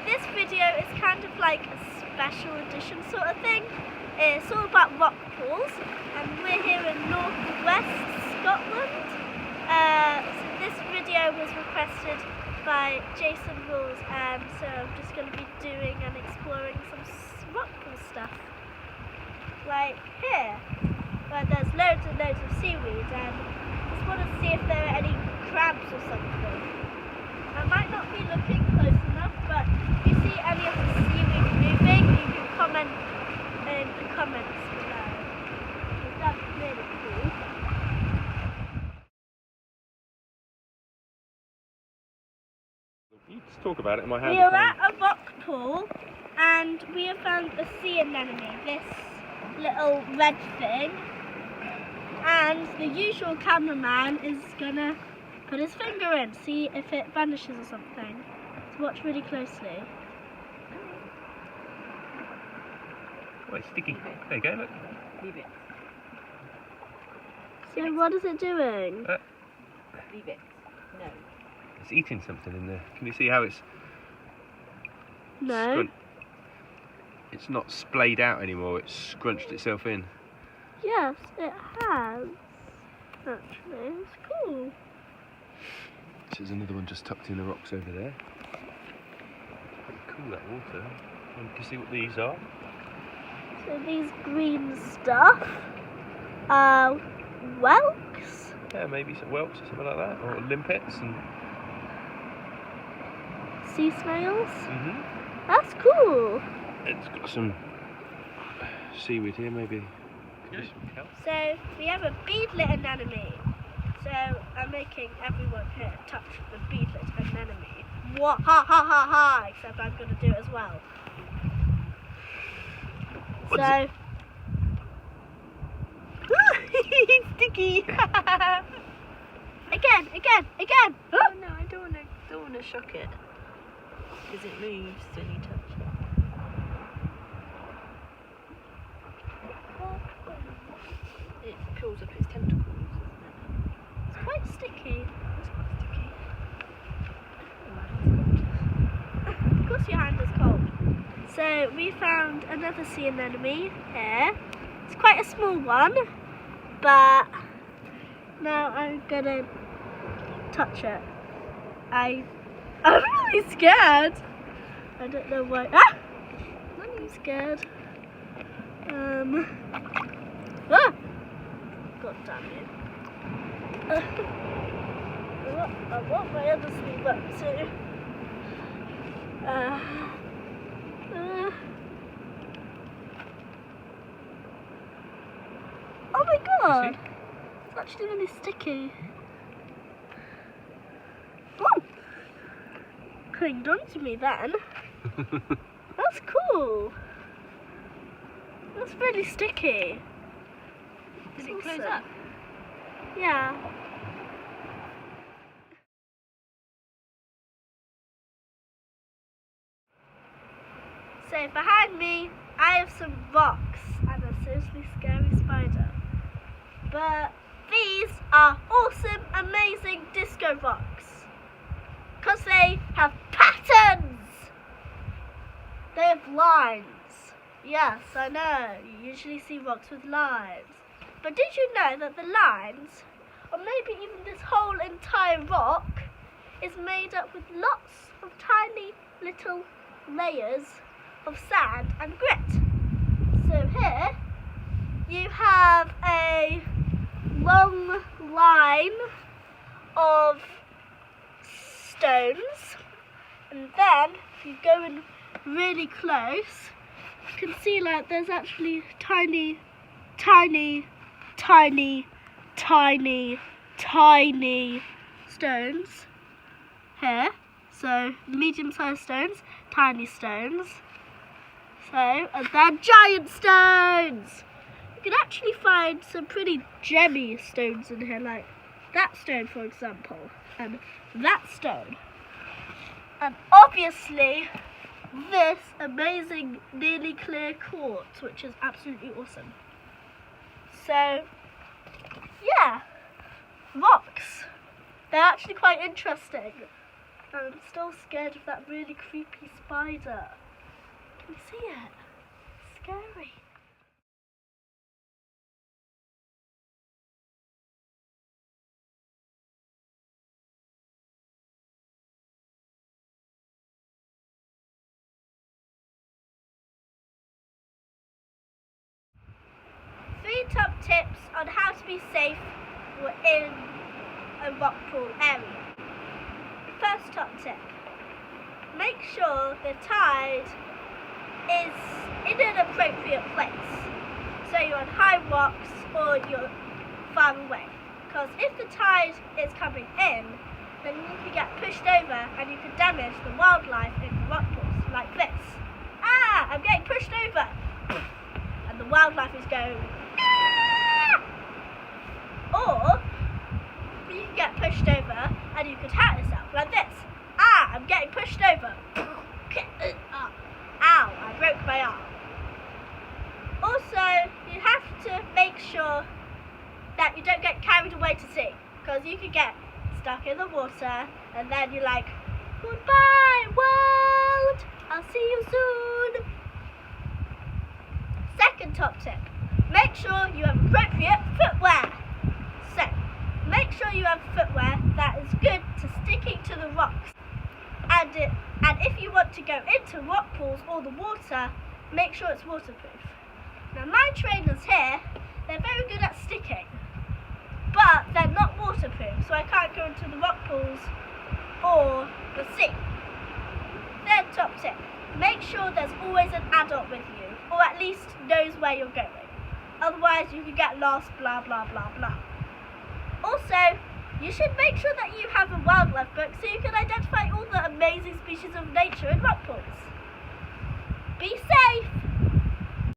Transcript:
this video is kind of like a special edition sort of thing. It's all about rock pools, and we're here in northwest Scotland. So this video was requested by Jason Rawles, and so I'm just going to be doing and exploring some rock pool stuff. Like here, where there's loads and loads of seaweed, and I just want to see if there are any crabs or something. I might not be looking close enough, but if you see any of the seaweed moving, you can comment in the comments below. That's really cool. You just talk about it in my hand. We are at a rock pool, and we have found a sea anemone, this little red thing. And the usual cameraman is gonna put his finger in, see if it vanishes or something. So watch really closely. Oh, it's sticky. There you go, look. Leave it. So what is it doing? Leave it. No. It's eating something in there. Can you see how it's... No. It's not splayed out anymore, it's scrunched itself in. Yes, it has. Actually, it's cool. There's another one just tucked in the rocks over there. Pretty cool, that water. You can see what these are. So these green stuff are whelks. Yeah, maybe some whelks or something like that, or limpets and... Sea snails. Mm-hmm. That's cool. It's got some seaweed here, maybe. Some kelp. So we have a beadlet anemone. So I'm making everyone here touch the beadlet anemone. Wah, ha ha ha ha! Except I'm going to do it as well. What's so. He's sticky. Again. Oh no, I don't want to shock it because it moves when you touch it. It pulls up its tentacles, doesn't it? It's quite sticky. Of course your hand is cold. So we found another sea anemone here. It's quite a small one, but now I'm gonna touch it. I'm really scared. I don't know why. Ah! I'm really scared. Ah! God damn it. I want my other sleeve up too. Oh my god! It's actually really sticky. Oh! Clinged onto me then. That's cool. That's really sticky. Does it close up? Yeah. So behind me, I have some rocks and a seriously scary spider. But these are awesome, amazing disco rocks. Because they have patterns. They have lines. Yes, I know, you usually see rocks with lines. But did you know that the lines, or maybe even this whole entire rock, is made up with lots of tiny little layers of sand and grit? So here, you have a long line of stones, and then if you go in really close, you can see like there's actually tiny stones here. So medium-sized stones, tiny stones. So, and then giant stones. You can actually find some pretty gemmy stones in here, like that stone for example, and that stone. And obviously this amazing nearly clear quartz, which is absolutely awesome. So yeah, rocks. They're actually quite interesting. And I'm still scared of that really creepy spider. Can you see it? It's scary. Three top tips on how to be safe in a rock pool area. First top tip. Make sure the tide is in an appropriate place. So you're on high rocks or you're far away. Because if the tide is coming in, then you can get pushed over and you can damage the wildlife in the rock pools, like this. Ah, I'm getting pushed over. And the wildlife is going, ah! Or you can get pushed over and you could hurt yourself, like this. Ah, I'm getting pushed over. Ow, I broke my arm. Also, you have to make sure that you don't get carried away to sea, because you could get stuck in the water and then you're like, goodbye world, I'll see you soon. Second top tip, make sure you have appropriate footwear. So, make sure you have footwear that is good to sticking to the rocks. And if you want to go into rock pools or the water, make sure it's waterproof. Now my trainers here, they're very good at sticking, but they're not waterproof, so I can't go into the rock pools or the sea. Third top tip, make sure there's always an adult with you, or at least knows where you're going. Otherwise you could get lost, blah blah blah blah. Also, you should make sure that you have a wildlife book so you can identify all the amazing species of nature in rock pools. Be safe!